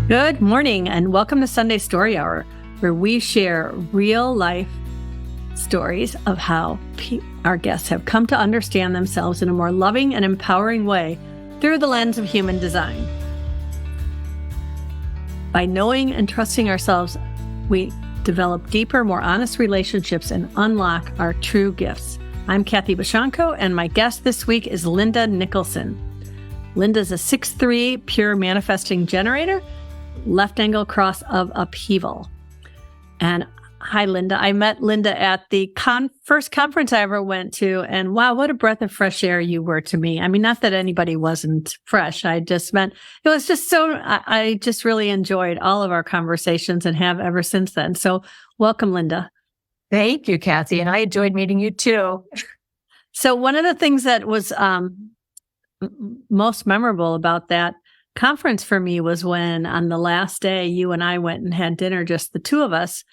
Good morning and welcome to Sunday Story Hour, where we share real life stories of how our guests have come to understand themselves in a more loving and empowering way through the lens of human design. By knowing and trusting ourselves, we develop deeper, more honest relationships and unlock our true gifts. I'm Kathy Bashanko, and my guest this week is Linda Nicholson. Linda's a 6'3" pure manifesting generator, left angle cross of upheaval. And hi, Linda. I met Linda at the first conference I ever went to, and wow, what a breath of fresh air you were to me. I mean, not that anybody wasn't fresh. I just meant it was just I just really enjoyed all of our conversations and have ever since then. So welcome, Linda. Thank you, Kathy. And I enjoyed meeting you too. So one of the things that was most memorable about that conference for me was when on the last day, you and I went and had dinner, just the two of us.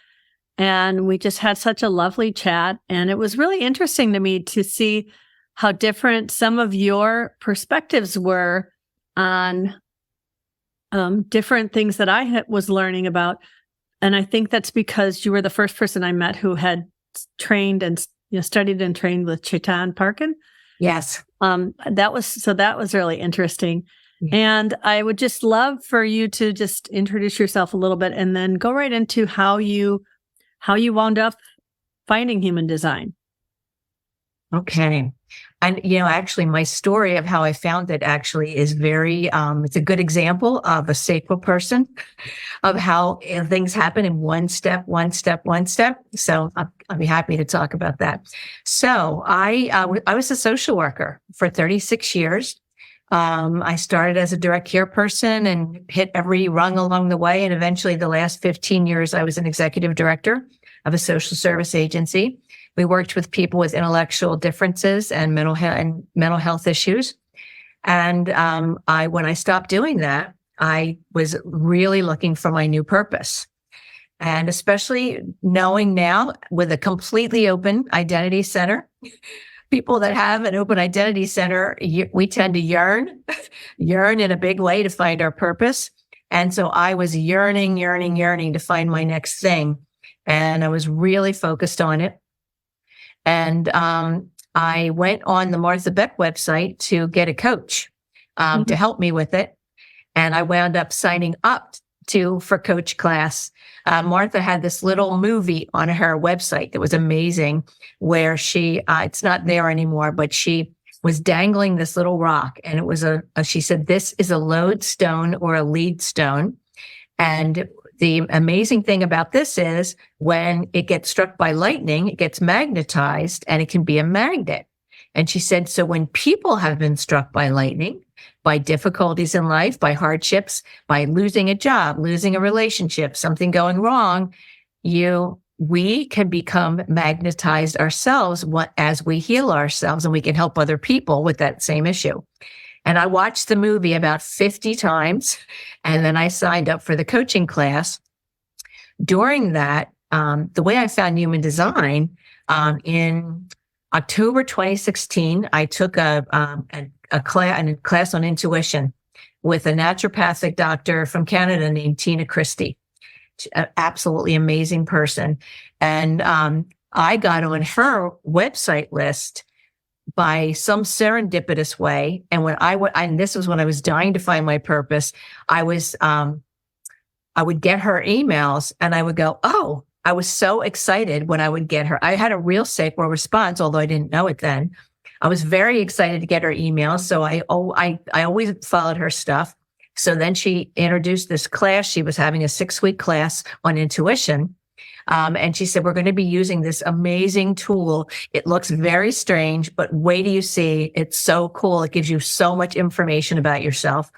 And we just had such a lovely chat. And it was really interesting to me to see how different some of your perspectives were on different things that I was learning about. And I think that's because you were the first person I met who had trained and studied and trained with Chetan Parkyn. Yes. That was really interesting. And I would just love for you to just introduce yourself a little bit and then go right into how you wound up finding human design. Okay. And, actually my story of how I found it actually is very, it's a good example of a sacral person, of how things happen in one step. So I'll be happy to talk about that. So I was a social worker for 36 years. I started as a direct care person and hit every rung along the way. And eventually the last 15 years, I was an executive director of a social service agency. We worked with people with intellectual differences and mental health issues. And when I stopped doing that, I was really looking for my new purpose. And especially knowing now with a completely open identity center, people that have an open identity center, we tend to yearn in a big way to find our purpose. And so I was yearning to find my next thing. And I was really focused on it. And I went on the Martha Beck website to get a coach to help me with it. And I wound up signing up for coach class. Martha had this little movie on her website that was amazing, where it's not there anymore, but she was dangling this little rock, and it was she said, "This is a lodestone or a lead stone." And the amazing thing about this is when it gets struck by lightning, it gets magnetized and it can be a magnet. And she said, so when people have been struck by lightning, by difficulties in life, by hardships, by losing a job, losing a relationship, something going wrong, we can become magnetized ourselves as we heal ourselves, and we can help other people with that same issue. And I watched the movie about 50 times, and then I signed up for the coaching class. During that, the way I found human design, in October 2016, I took a class on intuition with a naturopathic doctor from Canada named Tina Christie, an absolutely amazing person. And I got on her website list by some serendipitous way. And and this was when I was dying to find my purpose, I would get her emails and I would go, oh, I was so excited when I would get her. I had a real sacral response, although I didn't know it then. I was very excited to get her emails. So I always followed her stuff. So then she introduced this class. She was having a 6-week class on intuition. And she said, we're going to be using this amazing tool. It looks very strange, but wait till you see. It's so cool. It gives you so much information about yourself.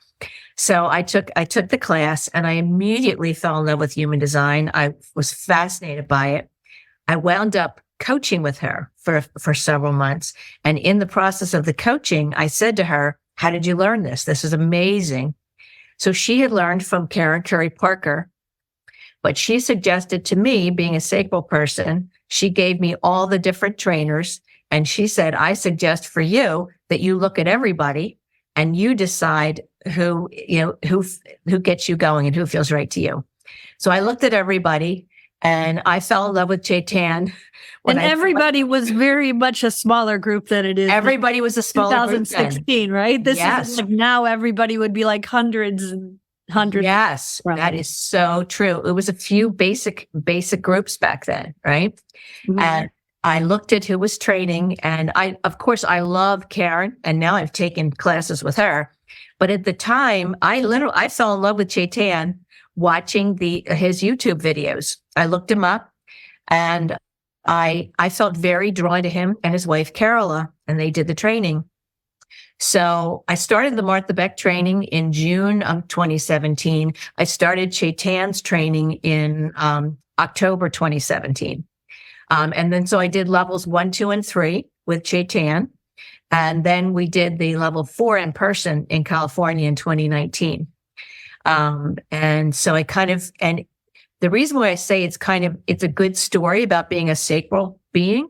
So I took the class and I immediately fell in love with human design. I was fascinated by it. I wound up coaching with her for several months. And in the process of the coaching, I said to her, how did you learn this? This is amazing. So she had learned from Karen Curry Parker, but she suggested to me, being a sacral person, she gave me all the different trainers. And she said, I suggest for you that you look at everybody and you decide who gets you going and who feels right to you. So I looked at everybody, and I fell in love with Chetan. And everybody was very much a smaller group than it is. Everybody was a smaller group 2016, right? This is like now everybody would be like hundreds and hundreds. Yes, that is so true. It was a few basic groups back then, right? Mm-hmm. And I looked at who was training, and of course, I love Karen, and now I've taken classes with her. But at the time, I fell in love with Chetan watching his YouTube videos. I looked him up, and I felt very drawn to him and his wife, Carola, and they did the training. So I started the Martha Beck training in June of 2017. I started Chetan's training in October 2017. And then so I did levels 1, 2, and 3 with Chetan. And then we did the level 4 in person in California in 2019. And so and the reason why I say it's a good story about being a sacral being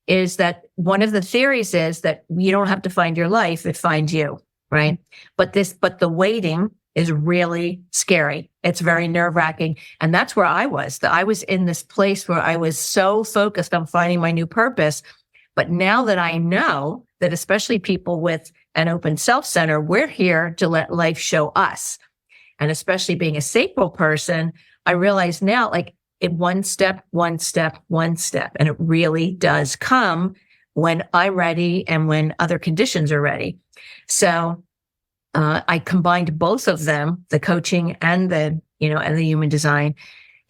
is that one of the theories is that you don't have to find your life, it finds you, right? But the waiting is really scary. It's very nerve-wracking. And that's where I was. I was in this place where I was so focused on finding my new purpose. But now that I know that especially people with an open self-center, we're here to let life show us. And especially being a sacral person, I realize now, like, one step, one step, one step. And it really does come when I'm ready and when other conditions are ready. So I combined both of them, the coaching and the human design.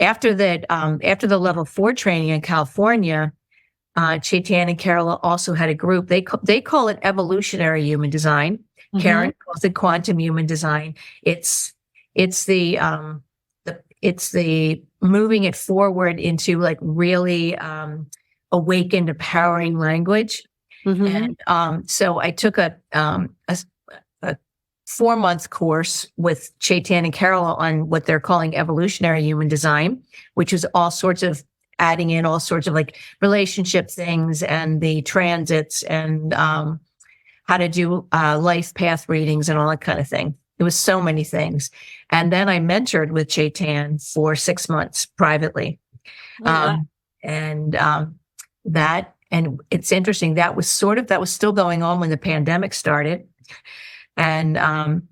After the level 4 training in California, Chetan and Carola also had a group. They call it evolutionary human design. Mm-hmm. Karen calls it quantum human design. It's the moving it forward into like really awakened, empowering language. Mm-hmm. And so I took a 4-month course with Chetan and Carola on what they're calling evolutionary human design, which is adding in all sorts of like relationship things and the transits and how to do life path readings and all that kind of thing. It was so many things. And then I mentored with Chetan for 6 months privately. And it's interesting. That was still going on when the pandemic started. And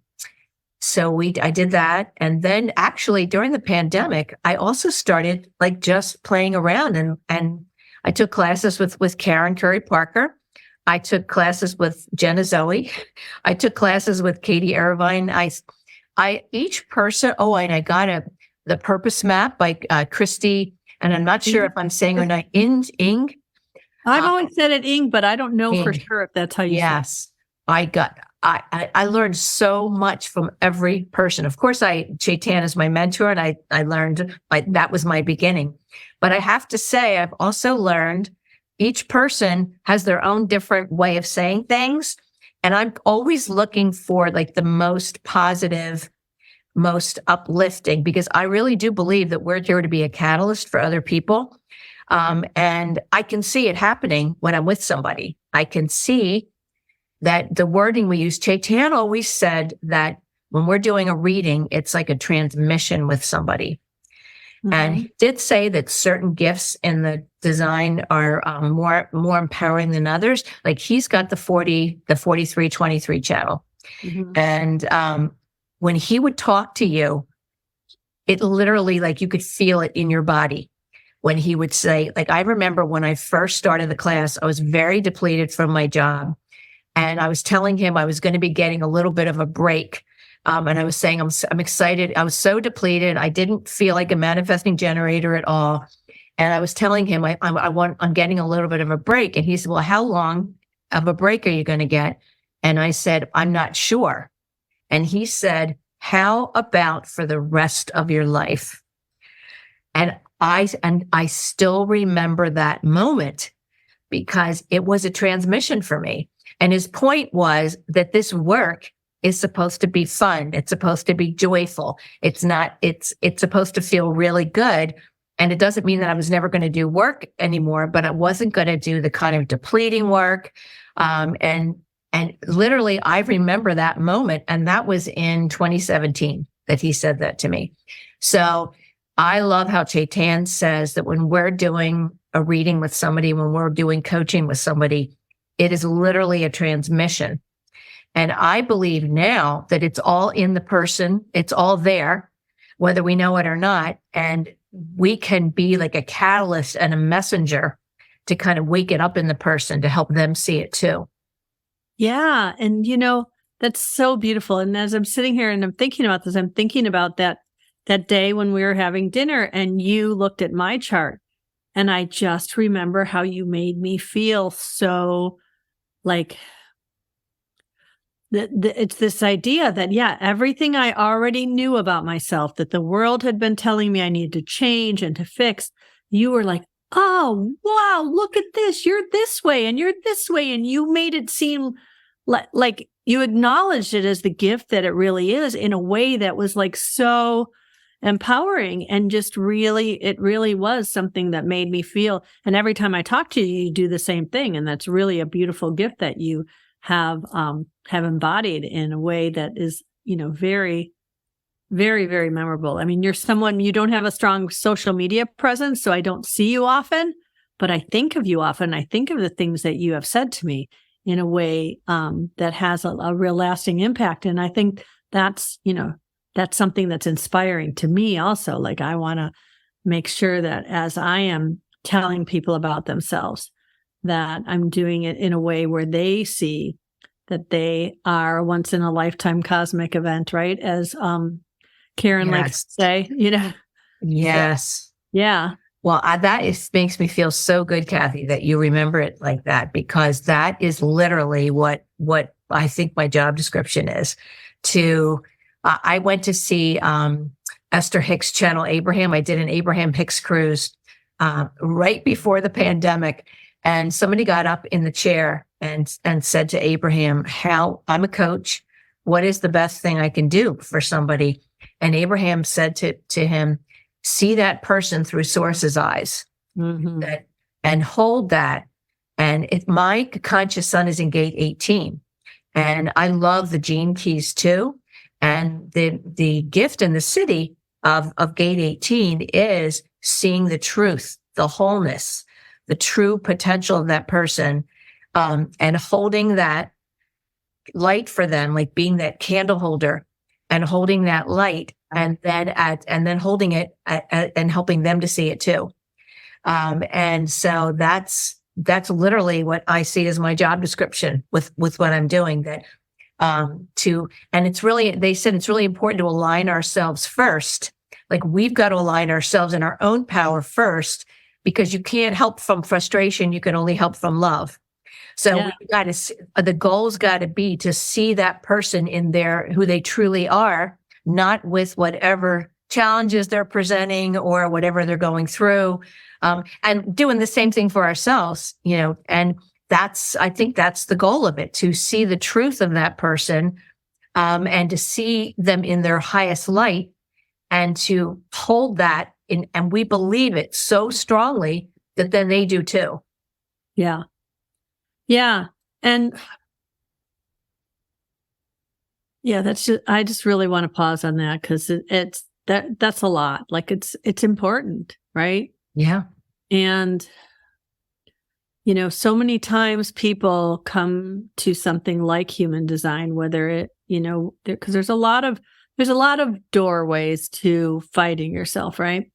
so I did that. And then actually during the pandemic, I also started like just playing around and I took classes with Karen Curry Parker. I took classes with Jenna Zoe. I took classes with Katie Irvine. Each person, and I got the Purpose Map by Christy, and I'm not sure if I'm saying her name, Ing. I've always said it Ing, but I don't know Ing. For sure if that's how you say it. I learned so much from every person. Of course, Chetan is my mentor, and I learned, that was my beginning. But I have to say, I've also learned each person has their own different way of saying things. And I'm always looking for like the most positive, most uplifting, because I really do believe that we're here to be a catalyst for other people. And I can see it happening when I'm with somebody. I can see that the wording we use. Chetan always said that when we're doing a reading, it's like a transmission with somebody. Mm-hmm. And he did say that certain gifts in the design are more empowering than others. Like he's got the 4323 channel. Mm-hmm. And when he would talk to you, it literally, like you could feel it in your body. When he would say, like, I remember when I first started the class, I was very depleted from my job. And I was telling him I was going to be getting a little bit of a break. And I was saying, I'm excited. I was so depleted. I didn't feel like a manifesting generator at all. And I was telling him, I'm getting a little bit of a break. And he said, well, how long of a break are you going to get? And I said, I'm not sure. And he said, how about for the rest of your life? And I still remember that moment because it was a transmission for me. And his point was that this work is supposed to be fun. It's supposed to be joyful. It's supposed to feel really good. And it doesn't mean that I was never going to do work anymore, but I wasn't going to do the kind of depleting work. And And literally, I remember that moment. And that was in 2017 that he said that to me. So I love how Chetan says that when we're doing a reading with somebody, when we're doing coaching with somebody, it is literally a transmission. And I believe now that it's all in the person, it's all there, whether we know it or not. And we can be like a catalyst and a messenger to kind of wake it up in the person to help them see it too. Yeah. And, that's so beautiful. And as I'm sitting here and I'm thinking about this, I'm thinking about that day when we were having dinner and you looked at my chart. And I just remember how you made me feel so like it's this idea that, everything I already knew about myself, that the world had been telling me I needed to change and to fix. You were like, oh, wow, look at this. You're this way and you're this way. And you made it seem like you acknowledged it as the gift that it really is in a way that was like so empowering and just it really was something that made me feel. And every time I talk to you, you do the same thing. And that's really a beautiful gift that you have embodied in a way that is, very, very, very memorable. I mean, you're someone, you don't have a strong social media presence, so I don't see you often, but I think of you often. I think of the things that you have said to me in a way that has a real lasting impact. And I think that's something that's inspiring to me also. Like, I want to make sure that as I am telling people about themselves, that I'm doing it in a way where they see that they are a once in a lifetime cosmic event, right? As Karen likes to say, Yes. Yeah. Well, makes me feel so good, Kathy, that you remember it like that, because that is literally what I think my job description is. I went to see Esther Hicks channel Abraham. I did an Abraham Hicks cruise right before the pandemic. And somebody got up in the chair and said to Abraham, I'm a coach. What is the best thing I can do for somebody? And Abraham said to him, see that person through Source's eyes, and hold that. And my conscious sun is in gate 18. And I love the gene keys too. And the gift in the city of gate 18 is seeing the truth, the wholeness, the true potential of that person, and holding that light for them, like being that candle holder and holding that light, and then holding it and helping them to see it too. And so that's literally what I see as my job description with what I'm doing. And they said it's really important to align ourselves first. Like, we've got to align ourselves in our own power first, because you can't help from frustration. You can only help from love. So the goal's got to be to see that person in who they truly are, not with whatever challenges they're presenting or whatever they're going through, and doing the same thing for ourselves, and I think that's the goal of it, to see the truth of that person, and to see them in their highest light, and to hold that in, and we believe it so strongly that then they do too. Yeah. Yeah. And I just really want to pause on that, because that's a lot. Like, it's important, right? Yeah. And, so many times people come to something like human design, whether it, because there's a lot of doorways to fighting yourself, right?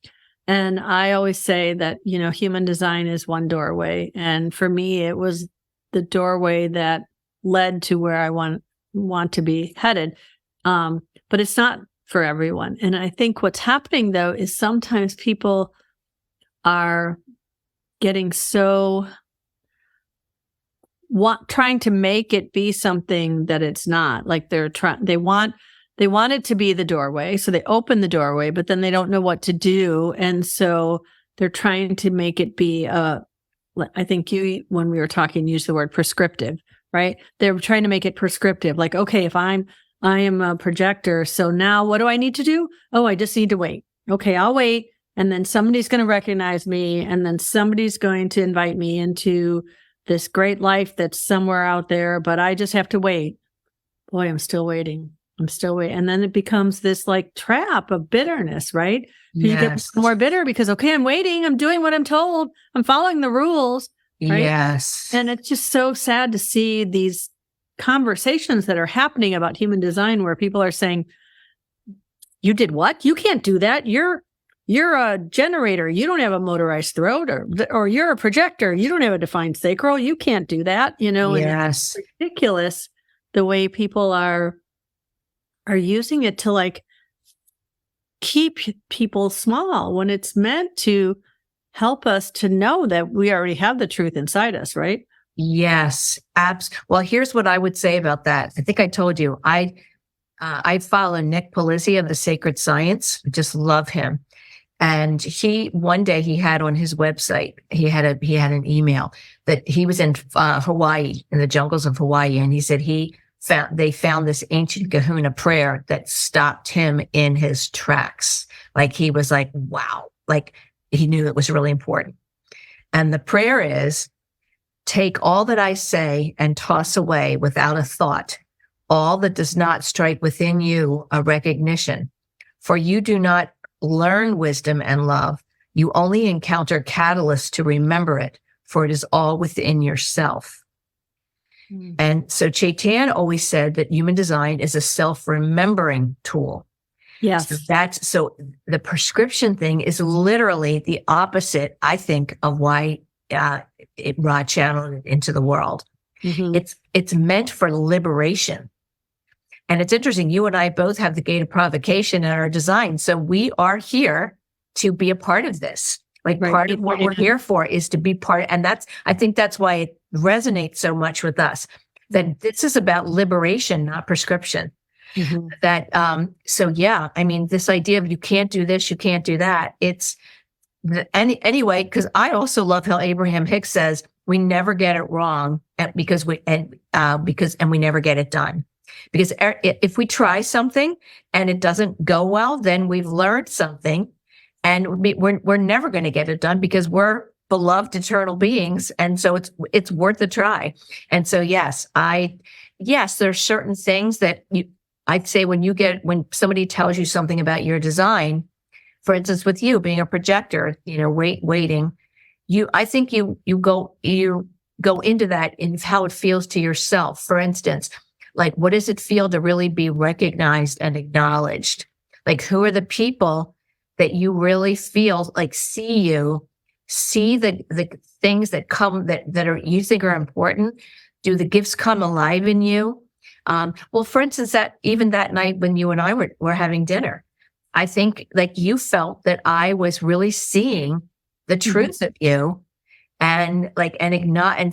And I always say that, human design is one doorway. And for me, it was the doorway that led to where I want to be headed. But it's not for everyone. And I think what's happening, though, is sometimes people are getting so trying to make it be something that it's not. Like, they want it to be the doorway, so they open the doorway, but then they don't know what to do, and so they're trying to make it be I think you, when we were talking, used the word prescriptive, right? They're trying to make it prescriptive. Like, okay, if I am a projector, so now what do I need to do? Oh, I just need to wait. Okay, I'll wait. And then somebody's going to recognize me. And then somebody's going to invite me into this great life that's somewhere out there, but I just have to wait. Boy, I'm still waiting. I'm still waiting. And then it becomes this like trap of bitterness, right? You get Yes. more bitter because, okay, I'm waiting. I'm doing what I'm told. I'm following the rules. Right? Yes. And it's just so sad to see these conversations that are happening about human design where people are saying, you did what? You can't do that. You're a generator. You don't have a motorized throat, or you're a projector. You don't have a defined sacral. You can't do that. And Yes. it's ridiculous the way people are using it to like keep people small when it's meant to help us to know that we already have the truth inside us, right? Yes. Well, here's what I would say about that. I think I told you, I follow Nick Polizzi of the Sacred Science. I just love him. And one day he had on his website, he had an email that he was in Hawaii, in the jungles of Hawaii. And he said they found this ancient kahuna prayer that stopped him in his tracks. Like he was like, wow, like he knew it was really important. And the prayer is, take all that I say and toss away without a thought, all that does not strike within you a recognition. For you do not learn wisdom and love. You only encounter catalysts to remember it, for it is all within yourself. Mm. And so Chetan always said that human design is a self-remembering tool. Yes. So the prescription thing is literally the opposite, I think, of why Ra channeled it into the world. Mm-hmm. It's meant for liberation. And it's interesting, you and I both have the gate of provocation in our design. So we are here to be a part of this. Like right. Part of what we're here for is to be part. And I think that's why it resonates so much with us, that this is about liberation, not prescription. Mm-hmm. So yeah, I mean, this idea of you can't do this, you can't do that. Anyway, because I also love how Abraham Hicks says, we never get it wrong because we never get it done. Because if we try something and it doesn't go well, then we've learned something, and we're never going to get it done because we're beloved eternal beings, and so it's worth a try. And so yes, there's certain things that I'd say when somebody tells you something about your design, for instance, with you being a projector, waiting, I think you go into that in how it feels to yourself. For instance, like, what does it feel to really be recognized and acknowledged? Like, who are the people that you really feel like see the things that come that are you think are important? Do the gifts come alive in you? Well, for instance, even that night when you and I were having dinner, I think like you felt that I was really seeing the truth of you and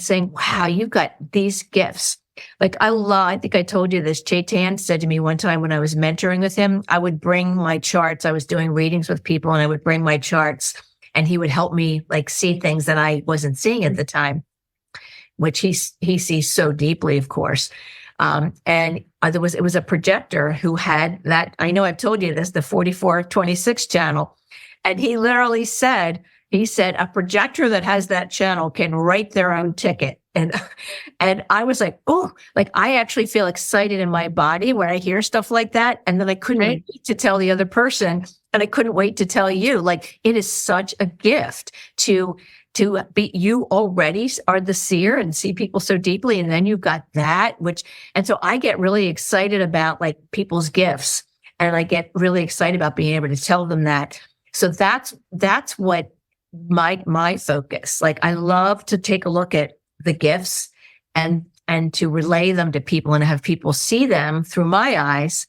saying, wow, you've got these gifts. Like I think I told you this. Chetan said to me one time when I was mentoring with him, I would bring my charts. I was doing readings with people and I would bring my charts and he would help me like see things that I wasn't seeing at the time, which he sees so deeply, of course. And it was a projector who had that. I know I've told you this, the 4426 channel. And he literally said, a projector that has that channel can write their own ticket. And I was like, oh, like I actually feel excited in my body when I hear stuff like that. And then I couldn't wait to tell the other person, and I couldn't wait to tell you. Like, it is such a gift to be, you already are the seer and see people so deeply. And then you've got that, and so I get really excited about like people's gifts, and I get really excited about being able to tell them that. So that's what my focus. Like, I love to take a look at the gifts and to relay them to people and have people see them through my eyes,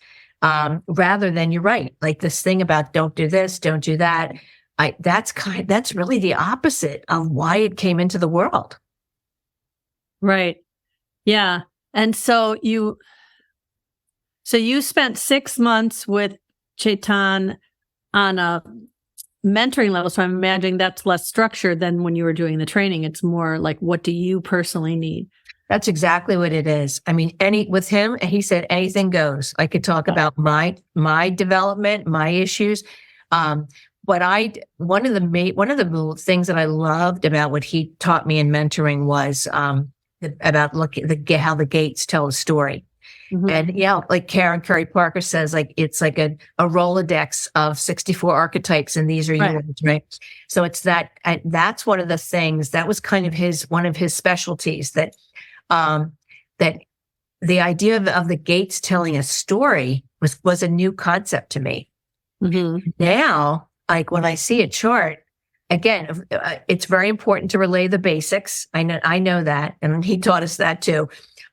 rather than, you're right, like this thing about don't do this, don't do that. That's really the opposite of why it came into the world. Right. Yeah. And so you spent 6 months with Chetan on a mentoring level. So I'm imagining that's less structured than when you were doing the training. It's more like, what do you personally need? That's exactly what it is. I mean, with him, he said anything goes. I could talk about my development, my issues. one of the things that I loved about what he taught me in mentoring was about how the gates tell a story. Mhm. And yeah, like Karen Curry Parker says, like it's like a Rolodex of 64 archetypes, and these are Right. yours, right? So it's that's one of the things that was kind of one of his specialties, that that the idea of the gates telling a story was a new concept to me. Mm-hmm. Now, like when I see a chart, again, it's very important to relay the basics. I know that, and he taught us that too.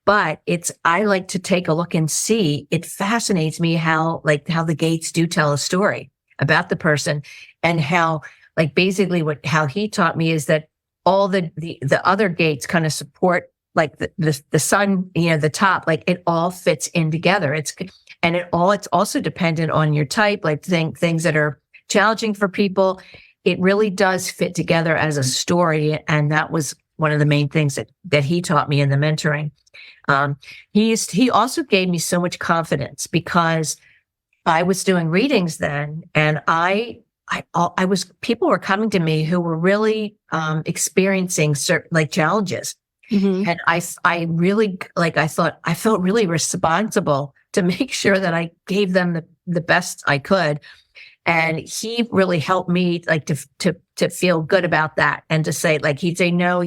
But I like to take a look and see. It fascinates me how the gates do tell a story about the person, and how, like, basically how he taught me is that all the other gates kind of support, like the sun, the top, like it all fits in together. It's also dependent on your type, like things that are challenging for people. It really does fit together as a story. And that was one of the main things that he taught me in the mentoring. He also gave me so much confidence, because I was doing readings then, and people were coming to me who were really experiencing certain challenges. Mm-hmm. And I really, I felt really responsible to make sure that I gave them the best I could. And he really helped me to feel good about that, and to say, he'd say, no,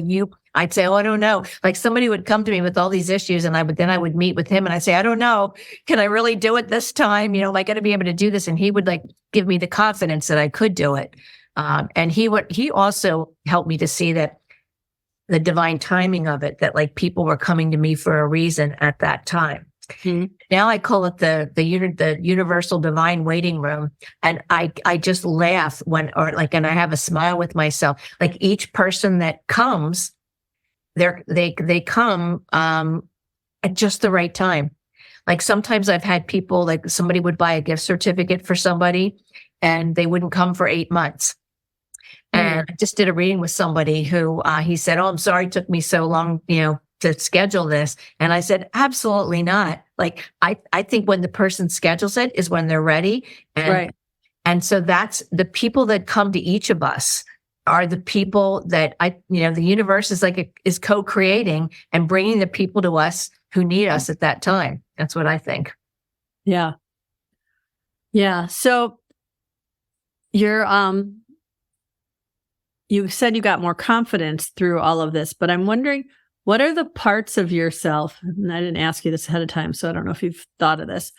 I'd say, oh, I don't know. Like somebody would come to me with all these issues, and I would meet with him, and I'd say, I don't know. Can I really do it this time? Am I going to be able to do this? And he would give me the confidence that I could do it. And he also helped me to see that the divine timing of it, that people were coming to me for a reason at that time. Mm-hmm. Now I call it the universal divine waiting room. And I just laugh and I have a smile with myself. Like each person that comes, they come at just the right time. Like sometimes I've had people, like somebody would buy a gift certificate for somebody and they wouldn't come for 8 months. And I just did a reading with somebody who he said, oh, I'm sorry it took me so long, to schedule this. And I said, absolutely not. Like, I think when the person schedules it is when they're ready. And, right. And so that's the people that come to each of us are the people that the universe is co-creating and bringing the people to us who need us at that time. That's what I think. Yeah. Yeah. So you said you got more confidence through all of this, but I'm wondering, what are the parts of yourself, and I didn't ask you this ahead of time, so I don't know if you've thought of this.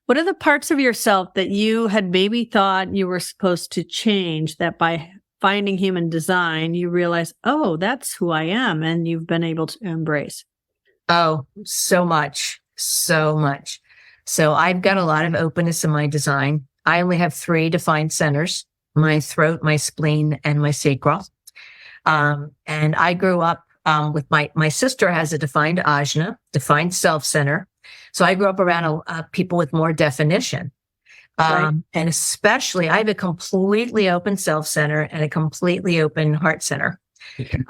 What are the parts of yourself that you had maybe thought you were supposed to change, that by finding human design, you realize, oh, that's who I am, and you've been able to embrace? Oh, so much, so much. So I've got a lot of openness in my design. I only have 3 defined centers: my throat, my spleen, and my sacral. And I grew up with my sister has a defined ajna, defined self center. So I grew up around people with more definition. Right. And especially, I have a completely open self center and a completely open heart center,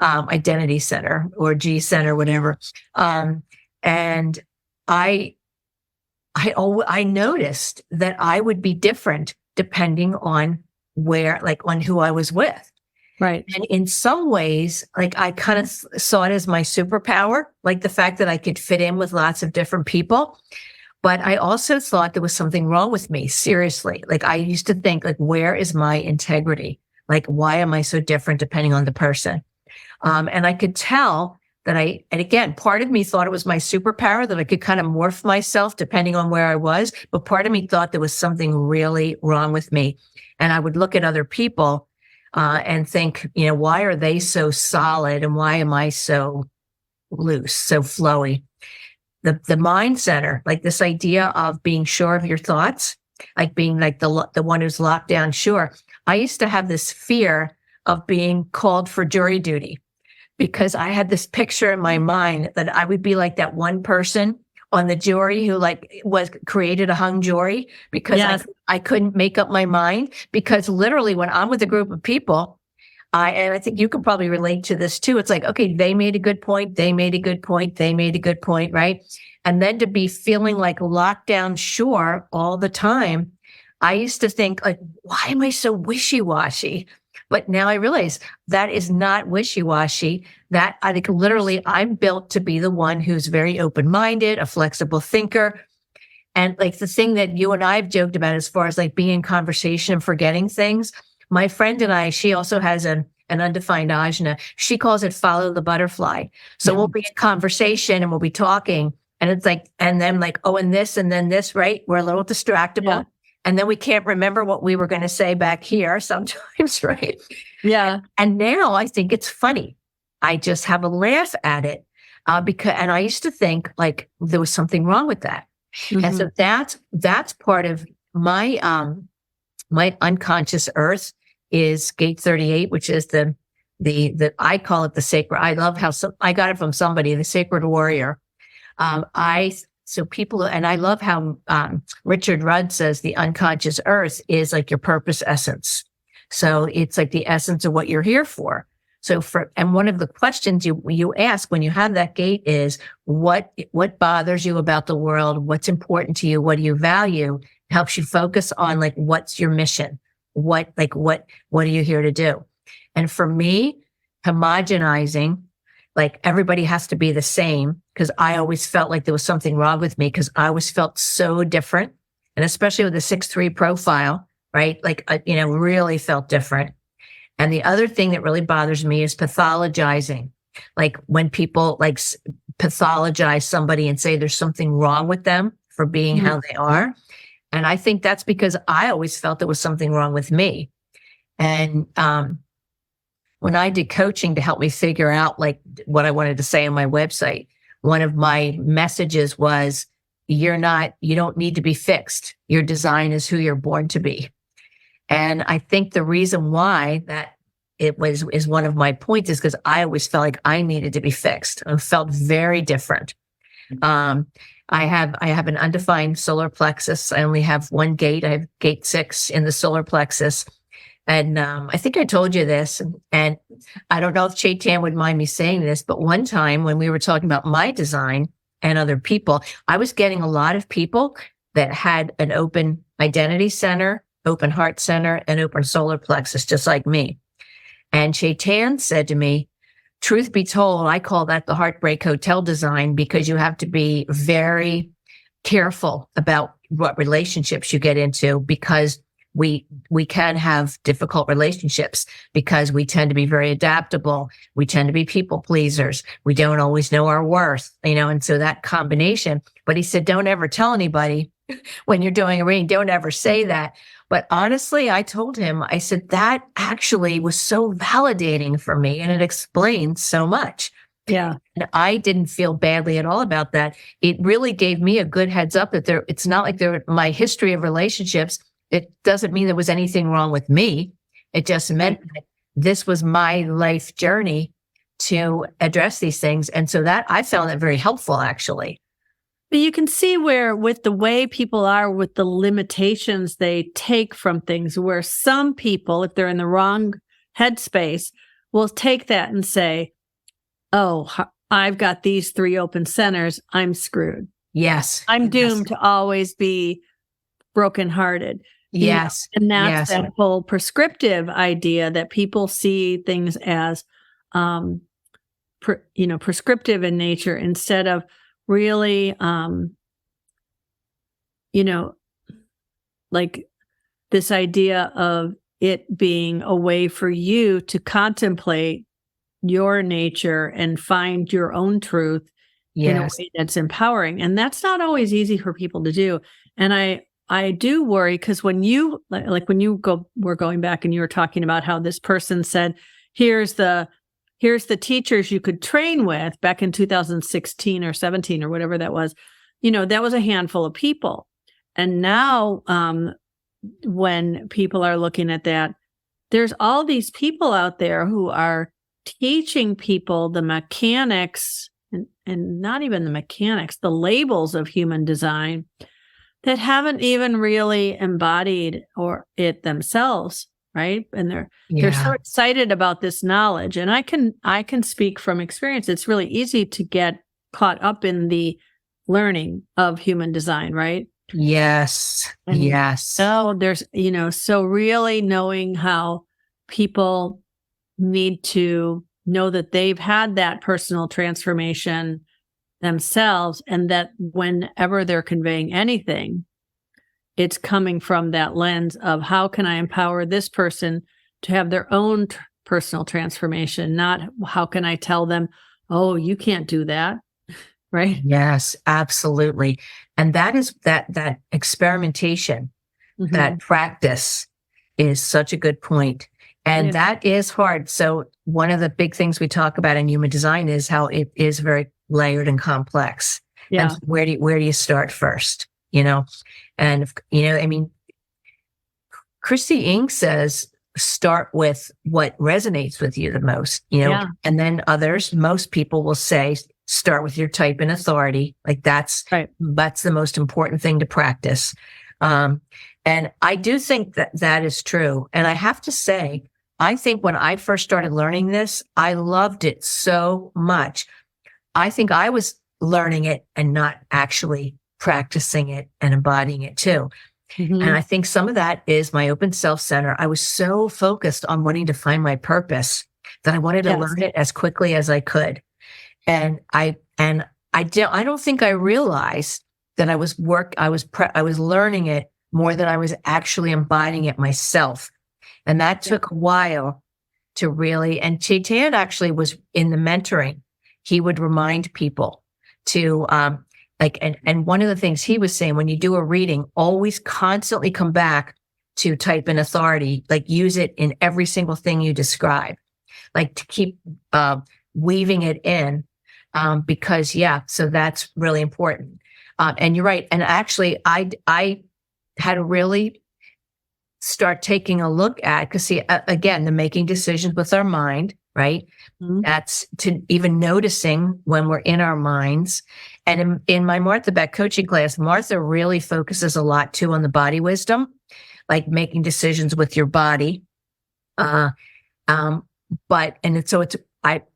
identity center or G center, whatever. And I noticed that I would be different depending on on who I was with. Right. And in some ways, I kind of saw it as my superpower, like the fact that I could fit in with lots of different people. But I also thought there was something wrong with me, seriously. I used to think, where is my integrity? Why am I so different depending on the person? And I could tell that and again, part of me thought it was my superpower, that I could kind of morph myself depending on where I was. But part of me thought there was something really wrong with me. And I would look at other people and think, why are they so solid and why am I so loose, so flowy? The mind center, this idea of being sure of your thoughts, being the one who's locked down sure. I used to have this fear of being called for jury duty, because I had this picture in my mind that I would be like that one person on the jury who created a hung jury, because yes. I couldn't make up my mind, because literally when I'm with a group of people, and I think you could probably relate to this too. It's okay, they made a good point. They made a good point. They made a good point. Right. And then to be feeling locked down sure all the time, I used to think like, why am I so wishy-washy? But now I realize that is not wishy-washy. That I think literally I'm built to be the one who's very open-minded, a flexible thinker. And like the thing that you and I have joked about as far as like being in conversation and forgetting things, my friend and I, she also has an undefined ajna. She calls it follow the butterfly. So we'll be in conversation and we'll be talking and it's like, and then like, oh, and then this, right? We're a little distractible. Yeah. And then we can't remember what we were going to say back here sometimes, right? Yeah. And now I think it's funny. I just have a laugh at it and I used to think like there was something wrong with that. Mm-hmm. And so that's part of my my unconscious earth is gate 38, which is the I call it the sacred. I love how I got it from somebody, the sacred warrior. So people, and I love how Richard Rudd says the unconscious earth is like your purpose essence. So it's like the essence of what you're here for. So and one of the questions you ask when you have that gate is what bothers you about the world? What's important to you? What do you value? It helps you focus on like, what's your mission? What are you here to do? And for me, homogenizing, like everybody has to be the same because I always felt like there was something wrong with me because I always felt so different. And especially with the 6'3" profile, right? Like, really felt different. And the other thing that really bothers me is pathologizing. Like when people like pathologize somebody and say there's something wrong with them for being how they are. And I think that's because I always felt there was something wrong with me. And when I did coaching to help me figure out like what I wanted to say on my website, one of my messages was, you don't need to be fixed. Your design is who you're born to be. And I think the reason why that is one of my points is because I always felt like I needed to be fixed. I felt very different. I have an undefined solar plexus. I only have one gate. I have gate 6 in the solar plexus. And I think I told you this, and I don't know if Chetan would mind me saying this, but one time when we were talking about my design and other people, I was getting a lot of people that had an open identity center, open heart center, and open solar plexus, just like me. And Chetan said to me, truth be told, I call that the heartbreak hotel design because you have to be very careful about what relationships you get into because we can have difficult relationships because we tend to be very adaptable. We tend to be people pleasers. We don't always know our worth, and so that combination. But he said, don't ever tell anybody when you're doing a reading, don't ever say that. But honestly, I told him, I said, that actually was so validating for me and it explains so much. Yeah. And I didn't feel badly at all about that. It really gave me a good heads up that it's not like my history of relationships. It doesn't mean there was anything wrong with me. It just meant that this was my life journey to address these things. And so that I found that very helpful, actually. But you can see where with the way people are with the limitations they take from things, where some people, if they're in the wrong headspace, will take that and say, oh, I've got these 3 open centers. I'm screwed. Yes. I'm doomed to always be brokenhearted. Yes. And that's that whole prescriptive idea that people see things as, prescriptive in nature instead of really, like this idea of it being a way for you to contemplate your nature and find your own truth in a way that's empowering. And that's not always easy for people to do. And I do worry because when you we're going back and you were talking about how this person said, here's the teachers you could train with back in 2016 or 17 or whatever that was, that was a handful of people. And now when people are looking at that, there's all these people out there who are teaching people the mechanics and not even the mechanics, the labels of human design that haven't even really embodied it themselves, right? And they're so excited about this knowledge. And I can speak from experience. It's really easy to get caught up in the learning of human design, right? Yes. And Yes. there's, so really knowing how people need to know that they've had that personal transformation themselves, and that whenever they're conveying anything, it's coming from that lens of how can I empower this person to have their own personal transformation, not how can I tell them, oh, you can't do that. Right. Yes, absolutely. And that is that experimentation, that practice is such a good point. And that is hard. So one of the big things we talk about in human design is how it is very layered and complex. Yeah. And where do you start first? And I mean, Christy Ing says, start with what resonates with you the most, and then most people will say, start with your type and authority. Like that's the most important thing to practice. And I do think that is true. And I have to say, I think when I first started learning this, I loved it so much. I think I was learning it and not actually practicing it and embodying it too. And I think some of that is my open self-center. I was so focused on wanting to find my purpose that I wanted to learn it as quickly as I could. And I don't think I realized that I was learning it more than I was actually embodying it myself. And that took a while to really, and Chetan actually was in the mentoring. He would remind people to, and one of the things he was saying, when you do a reading, always constantly come back to type and authority, like use it in every single thing you describe, like to keep weaving it in, because so that's really important. And you're right. And actually, I had to really start taking a look at, because see, again, the making decisions with our mind, right? That's to even noticing when we're in our minds. And in my Martha Beck coaching class, Martha really focuses a lot too on the body wisdom, like making decisions with your body.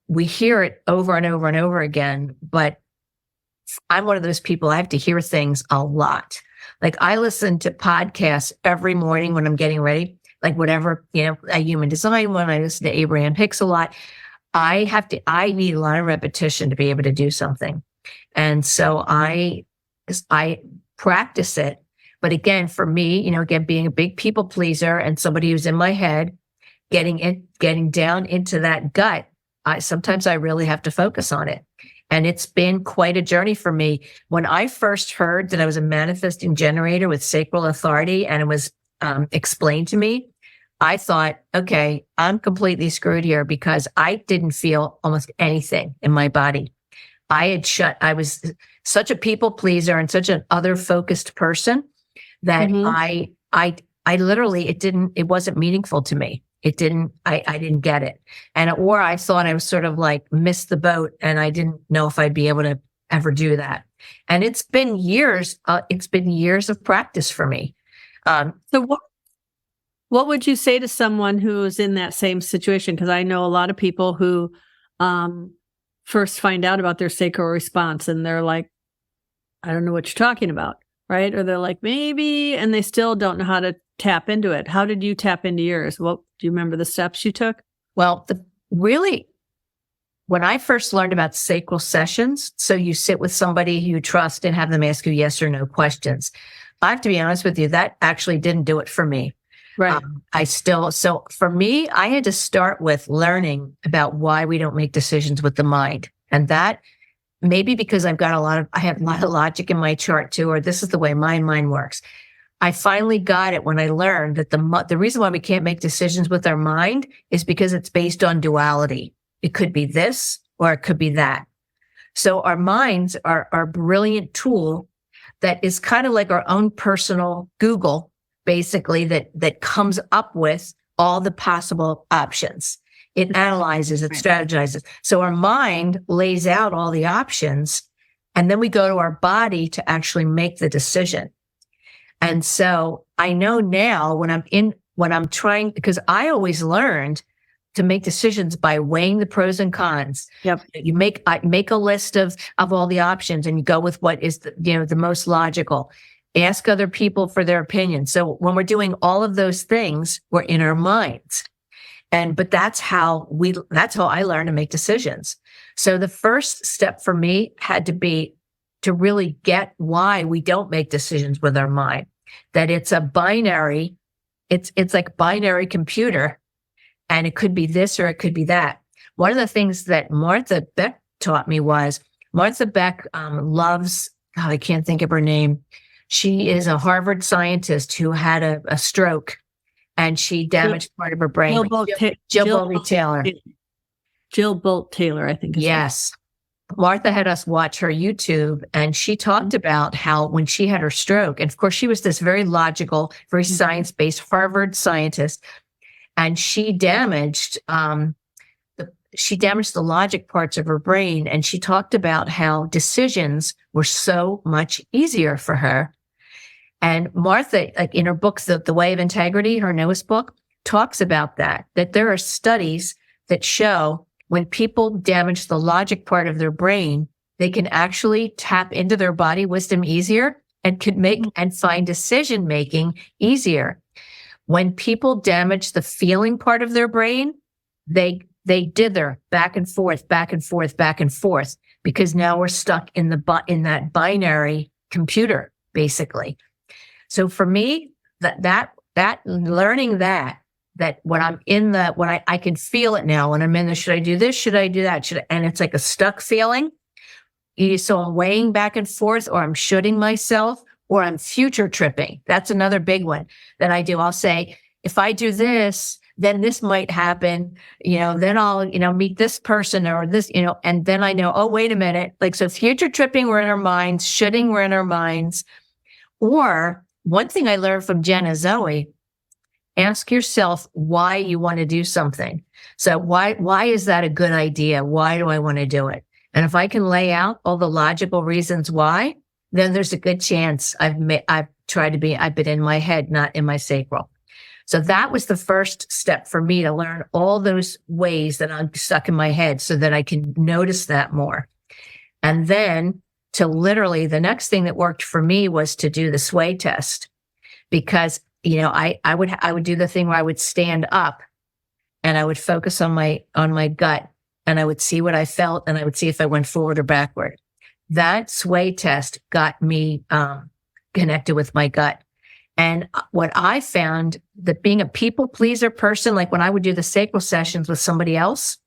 We hear it over and over and over again, but I'm one of those people, I have to hear things a lot. Like I listen to podcasts every morning when I'm getting ready, like whatever, a human design one, I listen to Abraham Hicks a lot. I need a lot of repetition to be able to do something. And so I practice it. But again, for me, again, being a big people pleaser and somebody who's in my head, getting down into that gut, sometimes I really have to focus on it. And it's been quite a journey for me. When I first heard that I was a manifesting generator with sacral authority and it was explained to me, I thought, okay, I'm completely screwed here because I didn't feel almost anything in my body. I was such a people pleaser and such an other focused person that I literally, it wasn't meaningful to me. I didn't get it. Or I thought I was sort of like missed the boat and I didn't know if I'd be able to ever do that. And it's been years of practice for me. So what would you say to someone who's in that same situation? Because I know a lot of people who first find out about their sacral response and they're like, I don't know what you're talking about, right? Or they're like, maybe, and they still don't know how to tap into it. How did you tap into yours? Do you remember the steps you took? Well, when I first learned about sacral sessions, so you sit with somebody who you trust and have them ask you yes or no questions. I have to be honest with you, that actually didn't do it for me. Right. So for me, I had to start with learning about why we don't make decisions with the mind. And that maybe because I have a lot of logic in my chart too, or this is the way my mind works. I finally got it when I learned that the reason why we can't make decisions with our mind is because it's based on duality. It could be this or it could be that. So our minds are a brilliant tool that is kind of like our own personal Google, basically, that comes up with all the possible options. It analyzes, it strategizes. So our mind lays out all the options, and then we go to our body to actually make the decision. And so I know now when I'm trying, because I always learned to make decisions by weighing the pros and cons. Yep. I make a list of all the options and you go with what is the most logical. Ask other people for their opinion. So when we're doing all of those things, we're in our minds. But that's how I learned to make decisions. So the first step for me had to be to really get why we don't make decisions with our mind, that it's a binary, it's like binary computer, and it could be this or it could be that. One of the things that Martha Beck taught me was Martha Beck loves, God, I can't think of her name. She is a Harvard scientist who had a stroke, and she damaged part of her brain. Jill Bolte Taylor. Jill Bolte Taylor, I think. Yes. Martha had us watch her YouTube, and she talked about how when she had her stroke, and of course she was this very logical, very science-based Harvard scientist, and she damaged the logic parts of her brain. And she talked about how decisions were so much easier for her. And Martha, like in her book, The Way of Integrity, her newest book, talks about that there are studies that show when people damage the logic part of their brain, they can actually tap into their body wisdom easier and could make and find decision making easier. When people damage the feeling part of their brain, they dither back and forth, back and forth, back and forth, because now we're stuck in that binary computer, basically. So for me, that learning that when I'm in when I can feel it now, when I'm in should I do this? Should I do that? And it's like a stuck feeling. So I'm weighing back and forth, or I'm shooting myself, or I'm future tripping. That's another big one that I do. I'll say, if I do this, then this might happen, then I'll, meet this person or this, and then I know, oh, wait a minute. Like, so future tripping, we're in our minds, shooting, we're in our minds. Or one thing I learned from Jenna Zoe, ask yourself why you want to do something. So why is that a good idea? Why do I want to do it? And if I can lay out all the logical reasons why, then there's a good chance I've been in my head, not in my sacral. So that was the first step for me, to learn all those ways that I'm stuck in my head so that I can notice that more. And then to literally, the next thing that worked for me was to do the sway test, because, I would do the thing where I would stand up and I would focus on my gut, and I would see what I felt, and I would see if I went forward or backward. That sway test got me connected with my gut. And what I found, that being a people pleaser person, like when I would do the sacral sessions with somebody else,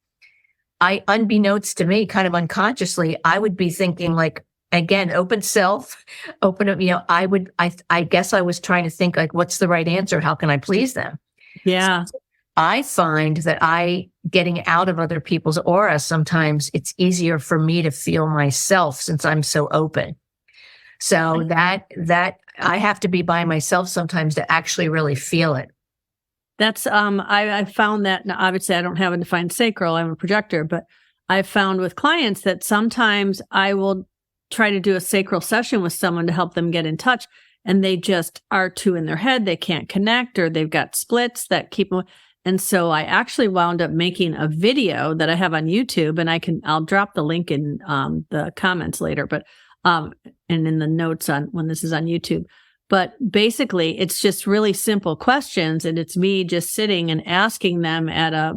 unbeknownst to me, kind of unconsciously, I would be thinking like, again, open self, open up, I guess I was trying to think like, what's the right answer? How can I please them? Yeah. So I find that getting out of other people's aura, sometimes it's easier for me to feel myself since I'm so open. So that I have to be by myself sometimes to actually really feel it. That's, I found that, now obviously I don't have a defined sacral, I'm a projector, but I've found with clients that sometimes I will try to do a sacral session with someone to help them get in touch, and they just are too in their head. They can't connect, or they've got splits that keep them. And so I actually wound up making a video that I have on YouTube, and I'll drop the link in the comments later, but and in the notes on when this is on YouTube. But basically, it's just really simple questions, and it's me just sitting and asking them at a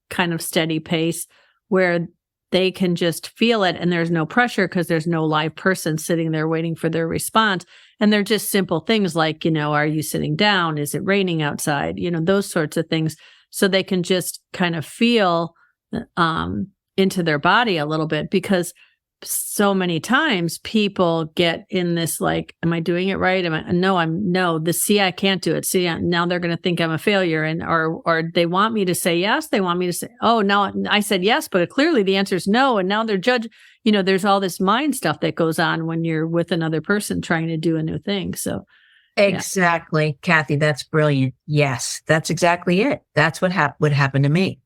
kind of steady pace where they can just feel it, and there's no pressure because there's no live person sitting there waiting for their response. And they're just simple things like, are you sitting down? Is it raining outside? Those sorts of things. So they can just kind of feel into their body a little bit, because so many times people get in this like, am I doing it right? I can't do it. See, now they're going to think I'm a failure. And, or they want me to say yes. They want me to say, oh, no, I said yes, but clearly the answer is no. And now they're judged. There's all this mind stuff that goes on when you're with another person trying to do a new thing. So. Exactly. Yeah. Kathy, that's brilliant. Yes, that's exactly it. That's what happened to me.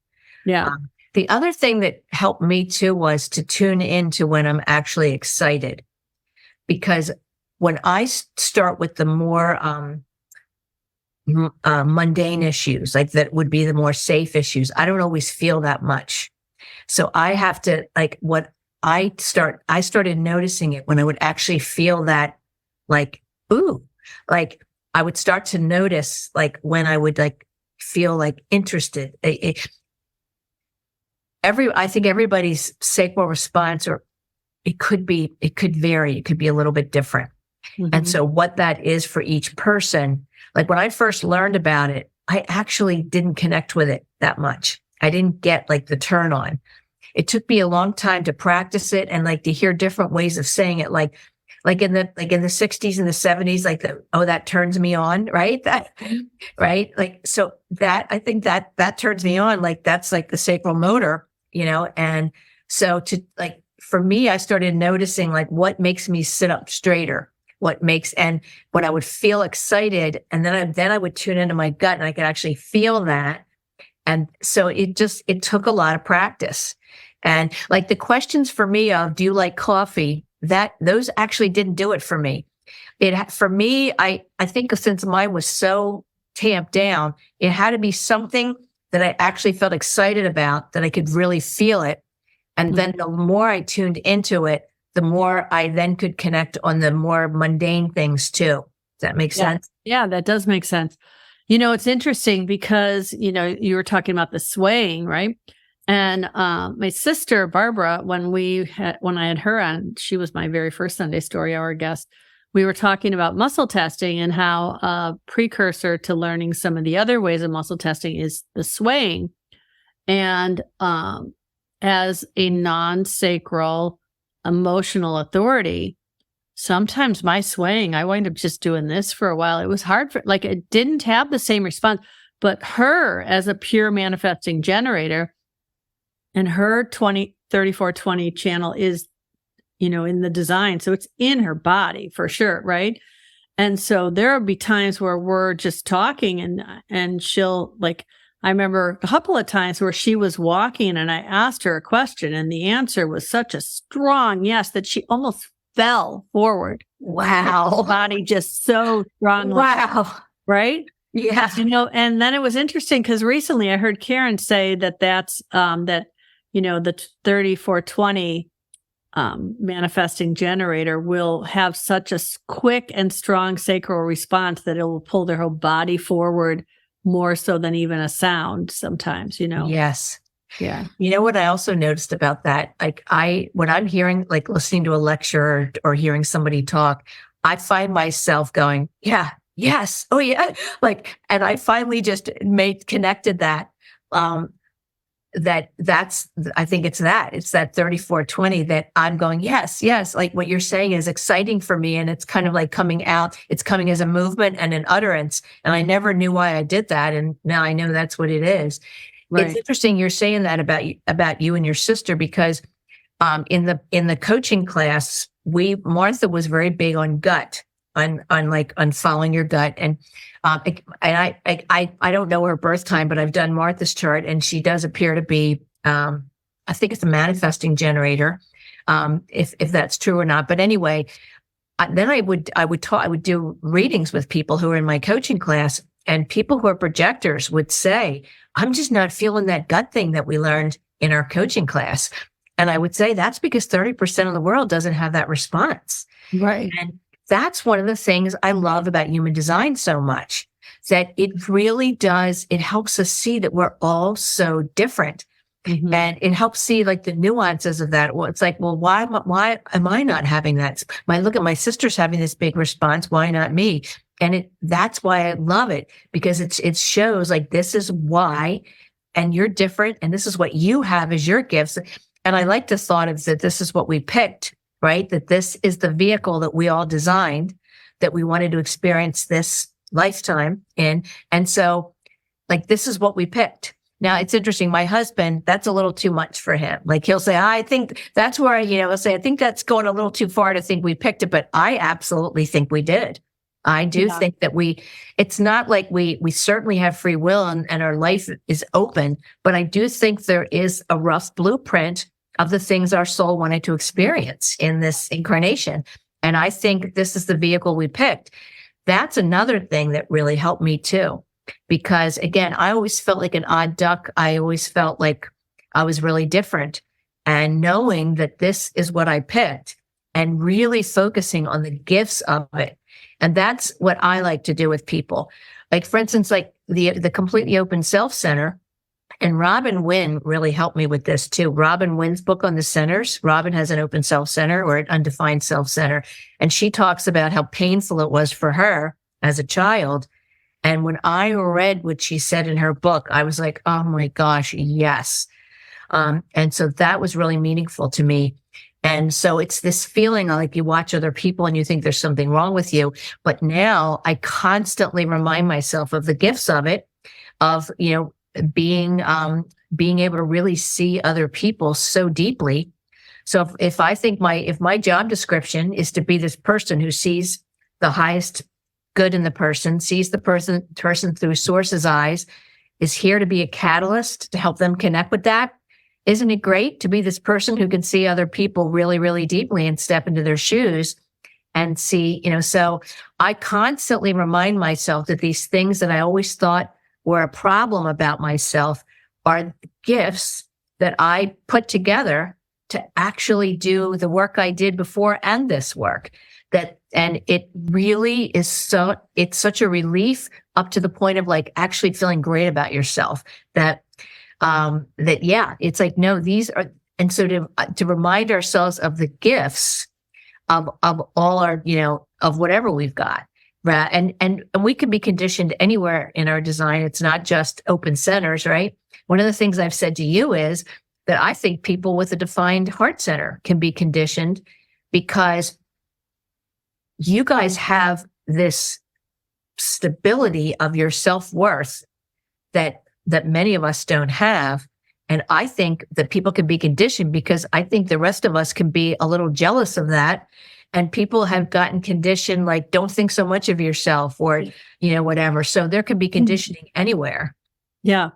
Yeah. The other thing that helped me too was to tune into when I'm actually excited, because when I start with the more mundane issues, like that would be the more safe issues, I don't always feel that much. So I have to, I started noticing it when I would actually feel that like ooh, like I would start to notice like when I would like feel like interested. I think everybody's sacral response, or it could vary. It could be a little bit different. And so what that is for each person, like when I first learned about it, I actually didn't connect with it that much. I didn't get like the turn on. It took me a long time to practice it and like to hear different ways of saying it. Like in the 60s and the 70s, like that turns me on, right? Right. Like, so that, I think that turns me on. Like, that's like the sacral motor, and so for me, I started noticing like what makes me sit up straighter, and when I would feel excited, and then I would tune into my gut and I could actually feel that. And so it took a lot of practice. And like the questions for me of, do you like coffee? Those actually didn't do it for me. For me, I think since mine was so tamped down, it had to be something that I actually felt excited about, that I could really feel it. And then the more I tuned into it, the more I then could connect on the more mundane things too. Does that make sense? Yeah, that does make sense. It's interesting because, you were talking about the swaying, right? And my sister, Barbara, when I had her on, she was my very first Sunday Story Hour guest. We were talking about muscle testing and how a precursor to learning some of the other ways of muscle testing is the swaying. And as a non-sacral emotional authority, sometimes my swaying, I wind up just doing this for a while. It was hard it didn't have the same response, but her as a pure manifesting generator, and her 3420 channel is, in the design. So it's in her body for sure. Right. And so there'll be times where we're just talking and she'll I remember a couple of times where she was walking and I asked her a question and the answer was such a strong yes that she almost fell forward. Wow. Her body just so strong. Wow. Right? Yeah. And then it was interesting because recently I heard Karen say that's the 3420 manifesting generator will have such a quick and strong sacral response that it will pull their whole body forward more so than even a sound sometimes, Yes. Yeah. What I also noticed about that, when I'm hearing, listening to a lecture or hearing somebody talk, I find myself going, yeah, yes, oh yeah. And I finally just connected that, I think it's that 3420 that I'm going, yes. Like what you're saying is exciting for me. And it's kind of like coming out, it's coming as a movement and an utterance. And I never knew why I did that. And now I know that's what it is. Right. It's interesting you're saying that about you and your sister, because in the coaching class, Martha was very big on gut, on following your gut. And I don't know her birth time, but I've done Martha's chart, and she does appear to be, I think it's a manifesting generator, if that's true or not. But anyway, then I would do readings with people who are in my coaching class, and people who are projectors would say, I'm just not feeling that gut thing that we learned in our coaching class. And I would say that's because 30% of the world doesn't have that response. Right. And that's one of the things I love about human design so much, that it really does. It helps us see that we're all so different. Mm-hmm. And it helps see the nuances of that. Well, it's why am I not having that? Look at my sister's having this big response. Why not me? And that's why I love it, because it shows this is why, and you're different. And this is what you have as your gifts. And I like the thought of that. This is what we picked, right? That this is the vehicle that we all designed, that we wanted to experience this lifetime in. And so this is what we picked. Now it's interesting. My husband, that's a little too much for him. He'll say, I think that's where he'll say, I think that's going a little too far to think we picked it, but I absolutely think we did. I do think that it's not like we certainly have free will and our life is open, but I do think there is a rough blueprint of the things our soul wanted to experience in this incarnation. And I think this is the vehicle we picked. That's another thing that really helped me too. Because again, I always felt like an odd duck. I always felt like I was really different. And knowing that this is what I picked and really focusing on the gifts of it And that's what I like to do with people. Like, for instance, like the completely open self center. And Robin Wynn really helped me with this too. Robin Wynn's book on the centers. Robin has an open self center or an undefined self center. And she talks about how painful it was for her as a child. And when I read what she said in her book, I was like, oh my gosh, yes. And so that was really meaningful to me. And so it's this feeling like you watch other people and you think there's something wrong with you. But now I constantly remind myself of the gifts of it, of, being able to really see other people so deeply. So if I think if my job description is to be this person who sees the highest good in the person, sees the person through source's eyes, is here to be a catalyst to help them connect with that. Isn't it great to be this person who can see other people really, really deeply and step into their shoes and see, so I constantly remind myself that these things that I always thought were a problem about myself are gifts that I put together to actually do the work I did before and this work. And it really is it's such a relief up to the point of like actually feeling great about yourself it's like, no, these are, and so to remind ourselves of the gifts of all our, of whatever we've got. Right. And we can be conditioned anywhere in our design. It's not just open centers, right? One of the things I've said to you is that I think people with a defined heart center can be conditioned because you guys have this stability of your self-worth that many of us don't have. And I think that people can be conditioned because I think the rest of us can be a little jealous of that. And people have gotten conditioned, like, don't think so much of yourself or, whatever. So there could be conditioning anywhere. Yeah.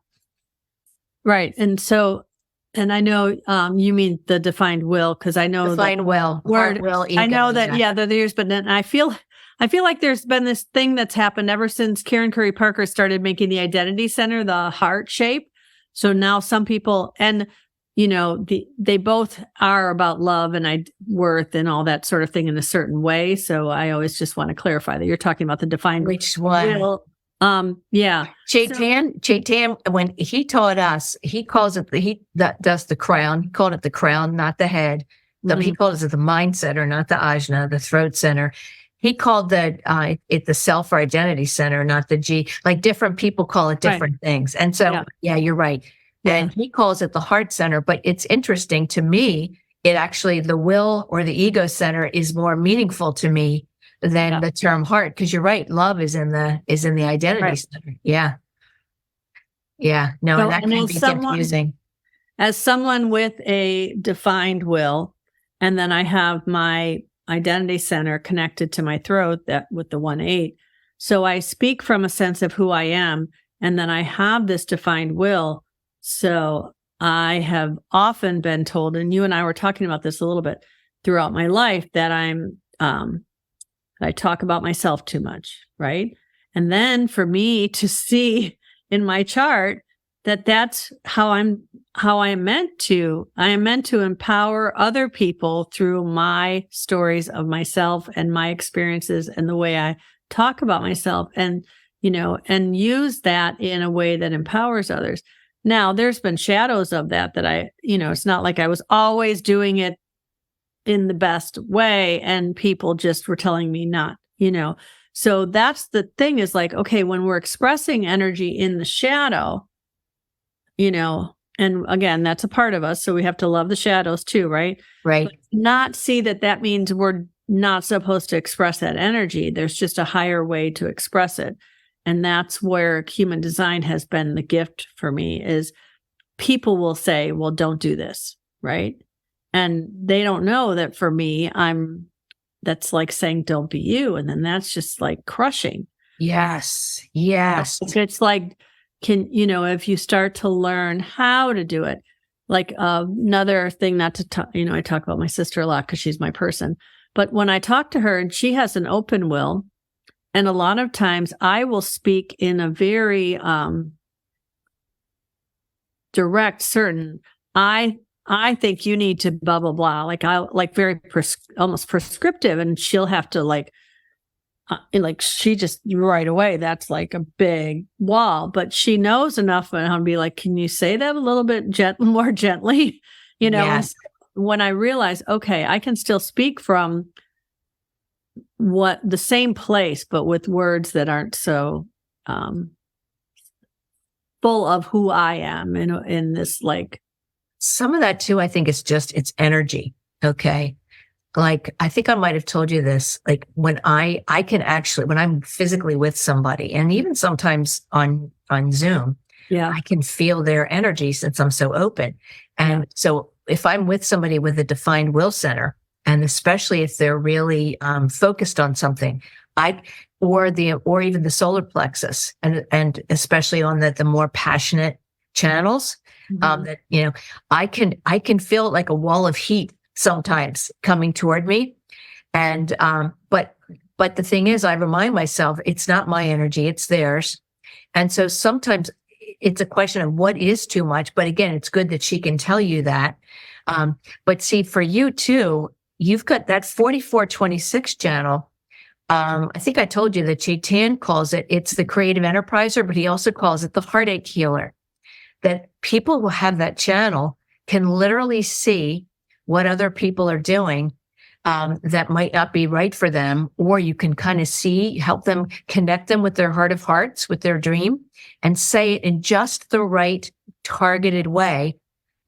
Right. And so, and I know you mean the defined will, because I know defined will, word, will, ego, I know that, there's, but then I feel like there's been this thing that's happened ever since Karen Curry Parker started making the identity center, the heart shape. So now some people, and they both are about love and worth and all that sort of thing in a certain way. So I always just want to clarify that you're talking about the defined which one? Will. Yeah. Chetan, when he taught us, he calls it that does the crown. He called it the crown, not the head. He calls it the mind center, not the ajna, the throat center. He called it the self or identity center, not the G. Like different people call it different things. And so, you're right. Yeah. And he calls it the heart center. But it's interesting to me, it actually, the will or the ego center is more meaningful to me than the term heart. Because you're right, love is in the identity center. Yeah. Yeah. No, so, and that can be confusing. As someone with a defined will, and then I have my identity center connected to my throat with the 1-8. So I speak from a sense of who I am, and then I have this defined will. So I have often been told, and you and I were talking about this a little bit throughout my life, that I talk about myself too much, right? And then for me to see in my chart that that's how I am meant to empower other people through my stories of myself and my experiences and the way I talk about myself and use that in a way that empowers others. Now, there's been shadows of that it's not like I was always doing it in the best way and people just were telling me not, So that's the thing is like, okay, when we're expressing energy in the shadow, and again, that's a part of us. So we have to love the shadows too, right? Right. But not see that means we're not supposed to express that energy. There's just a higher way to express it. And that's where human design has been the gift for me is people will say, well, don't do this. Right. And they don't know that for me, that's like saying, don't be you. And then that's just like crushing. Yes. Yes. It's like, if you start to learn how to do it, like another thing, not to talk, I talk about my sister a lot because she's my person. But when I talk to her and she has an open will, and a lot of times I will speak in a very direct, certain, I think you need to blah, blah, blah. Like very almost prescriptive. And she'll have to and like she just right away, that's like a big wall, but she knows enough and I'll be like, can you say that a little bit more gently? And Yes. when I realize, okay, I can still speak from what the same place, but with words that aren't so full of who I am in this like. Some of that too, I think it's it's energy. Okay. Like, I think I might have told you this, like when I can actually, when I'm physically with somebody and even sometimes on Zoom, Yeah. I can feel their energy since I'm so open. And so if I'm with somebody with a defined will center, and especially if they're really focused on something, or even the solar plexus, and especially on the more passionate channels, that, I can feel like a wall of heat sometimes coming toward me. And, but the thing is, I remind myself, it's not my energy, it's theirs. And so sometimes it's a question of what is too much. But again, it's good that she can tell you that. But see, for you too, you've got that 4426 channel. I think I told you that Chetan calls it's the creative enterpriser, but he also calls it the heartache healer. That people who have that channel can literally see what other people are doing that might not be right for them, or you can kind of help them, connect them with their heart of hearts, with their dream, and say it in just the right targeted way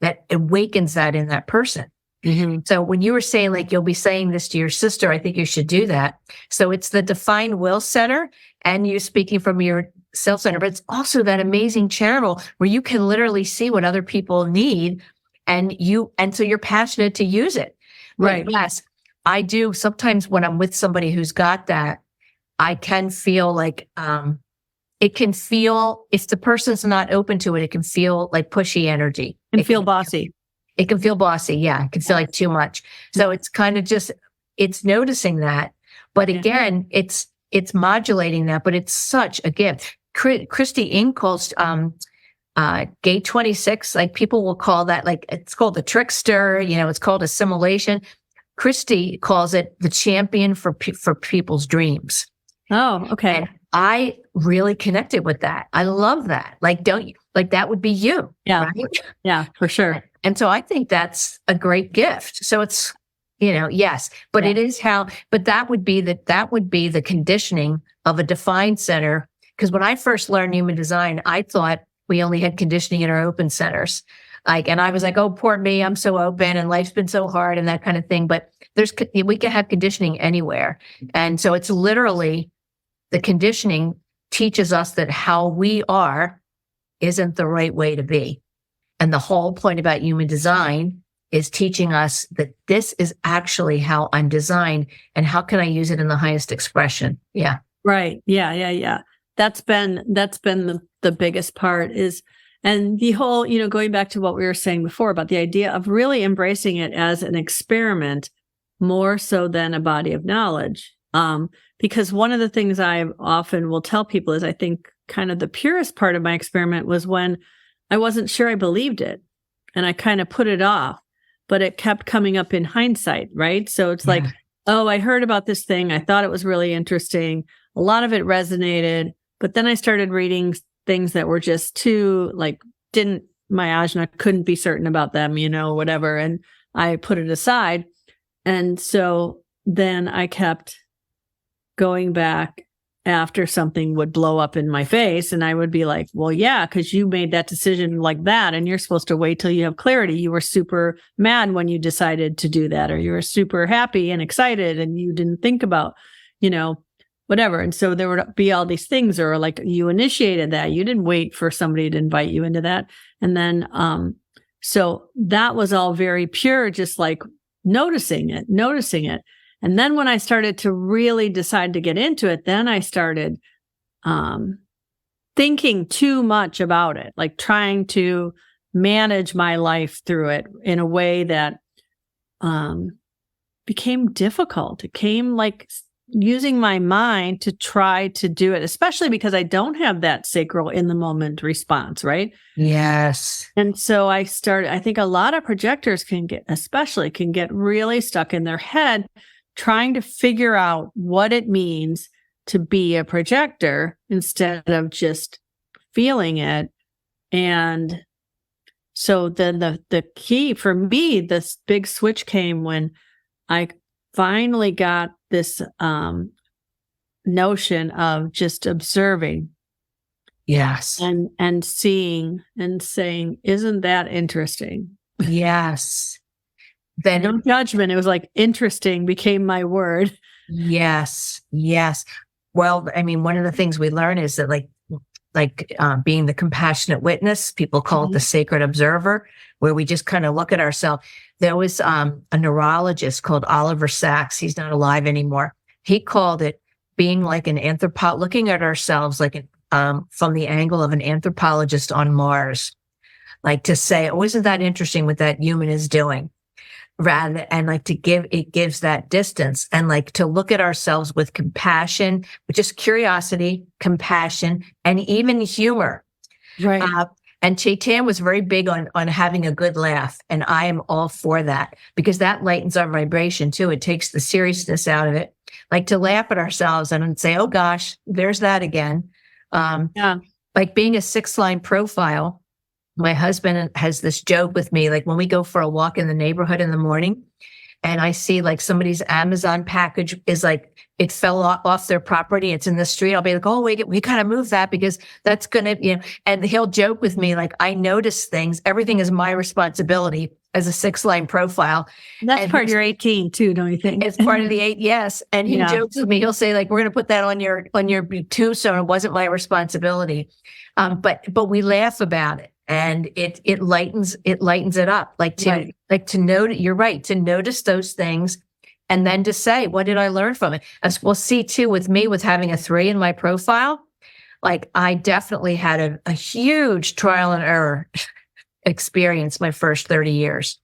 that awakens that in that person. Mm-hmm. So when you were saying like you'll be saying this to your sister, I think you should do that. So it's the defined will center and you speaking from your self center, but it's also that amazing channel where you can literally see what other people need, and so you're passionate to use it. Right. Like, yes, I do. Sometimes when I'm with somebody who's got that, I can feel like it can feel, if the person's not open to it, it can feel like pushy energy. It feel bossy. It can feel bossy. Yeah. It can feel like too much. So it's kind of it's noticing that. But again, it's modulating that, but it's such a gift. Christy Ng calls gate 26, like people will call that, like it's called the trickster, it's called assimilation. Christy calls it the champion for people's dreams. Oh, okay. And I really connected with that. I love that. Like, don't you, like that would be you. Yeah. Right? Yeah, for sure. And so I think that's a great gift. So it's, yes, but it is but that would be the conditioning of a defined center. Because when I first learned human design, I thought we only had conditioning in our open centers. And I was like, oh, poor me, I'm so open and life's been so hard and that kind of thing. But we can have conditioning anywhere. And so it's literally the conditioning teaches us that how we are isn't the right way to be. And the whole point about human design is teaching us that this is actually how I'm designed and how can I use it in the highest expression. Yeah. Right. Yeah. That's been the biggest part and the whole, going back to what we were saying before about the idea of really embracing it as an experiment more so than a body of knowledge. Because one of the things I often will tell people is I think kind of the purest part of my experiment was when I wasn't sure I believed it and I kind of put it off, but it kept coming up in hindsight, right? So it's like, oh, I heard about this thing. I thought it was really interesting. A lot of it resonated, but then I started reading things that were just too, my ajna couldn't be certain about them, whatever. And I put it aside. And so then I kept going back after something would blow up in my face. And I would be like, well, yeah, because you made that decision like that. And you're supposed to wait till you have clarity. You were super mad when you decided to do that, or you were super happy and excited and you didn't think about, whatever. And so there would be all these things, or like you initiated that. You didn't wait for somebody to invite you into that. And then, so that was all very pure, just like noticing it. And then when I started to really decide to get into it, then I started thinking too much about it, like trying to manage my life through it in a way that became difficult. It came like using my mind to try to do it, especially because I don't have that sacral in the moment response, right? Yes. And so I think a lot of projectors can get really stuck in their head trying to figure out what it means to be a projector instead of just feeling it. And so then the key for me, this big switch came when I finally got this notion of just observing. Yes. And seeing and saying, isn't that interesting? Yes. Then no judgment. It was like interesting became my word. Yes. Yes. Well, I mean, one of the things we learn is that being the compassionate witness, people call it the sacred observer, where we just kind of look at ourselves. There was a neurologist called Oliver Sacks. He's not alive anymore. He called it being like an looking at ourselves like from the angle of an anthropologist on Mars, like to say, oh, isn't that interesting what that human is doing? Rather, and like it gives that distance, and like to look at ourselves with compassion, with just curiosity, compassion, and even humor. Right. And Chetan was very big on having a good laugh. And I am all for that, because that lightens our vibration too. It takes the seriousness out of it. Like to laugh at ourselves and say, oh gosh, there's that again. Like being a 6-line profile. My husband has this joke with me, like when we go for a walk in the neighborhood in the morning and I see like somebody's Amazon package is like, it fell off their property. It's in the street. I'll be like, oh, we got to move that because that's going to, and he'll joke with me. Like I notice things. Everything is my responsibility as a 6-line profile. That's part of your 18 too, don't you think? It's part of the 8. Yes. And he jokes with me. He'll say like, we're going to put that on your tombstone. It wasn't my responsibility. But we laugh about it. And it lightens it up, like to note. You're right, to notice those things, and then to say, what did I learn from it? As we'll see too, with me, with having a 3 in my profile, like I definitely had a huge trial and error experience my first 30 years.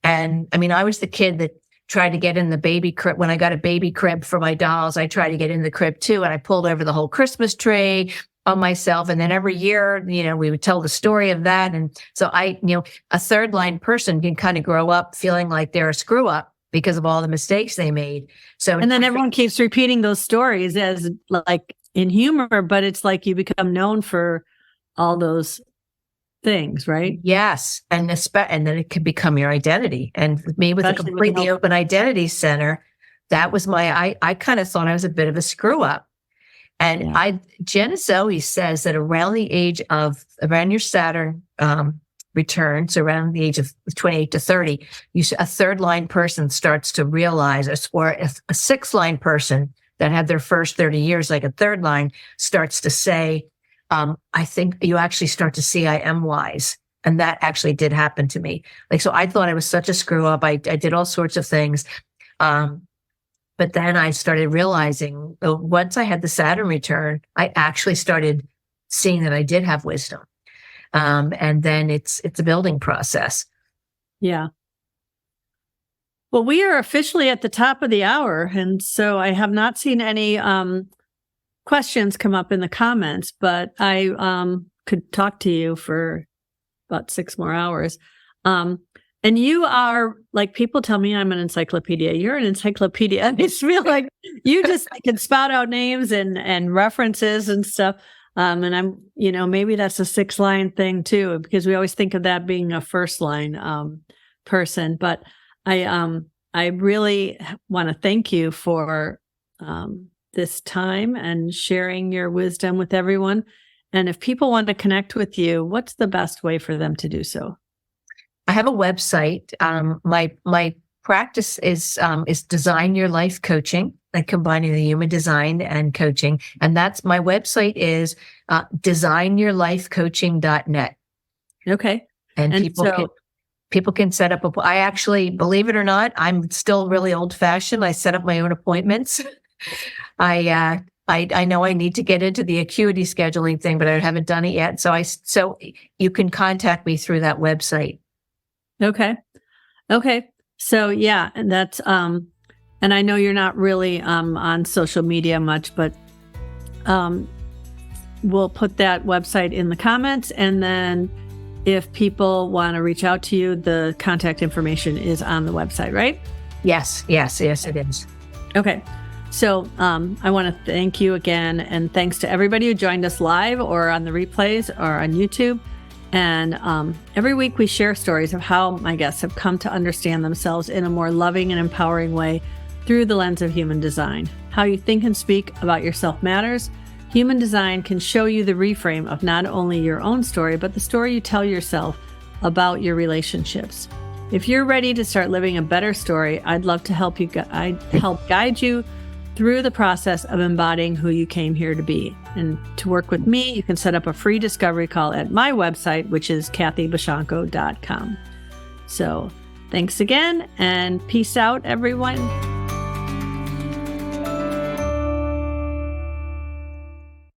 And I mean, I was the kid that tried to get in the baby crib. When I got a baby crib for my dolls, I tried to get in the crib too, and I pulled over the whole Christmas tree on myself. And then every year, we would tell the story of that. And so a 3rd-line person can kind of grow up feeling like they're a screw up because of all the mistakes they made. So, and then everyone keeps repeating those stories as like in humor, but it's like you become known for all those things, right? Yes. And then it can become your identity. And with me, with a completely open identity center, that was I kind of thought I was a bit of a screw up. And Jenna Zoe says that around your Saturn return, so around the age of 28 to 30, a 3rd-line person starts to realize, or a 6th-line person that had their first 30 years, like a 3rd line, starts to say, I think you actually start to see I am wise. And that actually did happen to me. Like, so I thought I was such a screw up. I did all sorts of things. But then I started realizing once I had the Saturn return, I actually started seeing that I did have wisdom. And then it's a building process. Yeah. Well, we are officially at the top of the hour. And so I have not seen any questions come up in the comments, but I could talk to you for about 6 more hours. And you are, like, people tell me I'm an encyclopedia. You're an encyclopedia. I just feel like you just can spout out names and references and stuff. And I'm, maybe that's a 6-line thing too, because we always think of that being a 1st-line person. But I really want to thank you for this time and sharing your wisdom with everyone. And if people want to connect with you, what's the best way for them to do so? I have a website. My practice is Design Your Life Coaching, like combining the human design and coaching. And that's my website is designyourlifecoaching.net. Okay. And people can set up I actually, believe it or not, I'm still really old fashioned. I set up my own appointments. I know I need to get into the acuity scheduling thing, but I haven't done it yet. So you can contact me through that website. Okay. So yeah, and that's, and I know you're not really, on social media much, but, we'll put that website in the comments. And then if people want to reach out to you, the contact information is on the website, right? Yes, it is. Okay. So I want to thank you again. And thanks to everybody who joined us live or on the replays or on YouTube. And every week we share stories of how my guests have come to understand themselves in a more loving and empowering way through the lens of human design. How you think and speak about yourself matters. Human design can show you the reframe of not only your own story, but the story you tell yourself about your relationships. If you're ready to start living a better story, I'd love to help guide you through the process of embodying who you came here to be. And to work with me, you can set up a free discovery call at my website, which is kathybashanko.com. So thanks again, and peace out, everyone.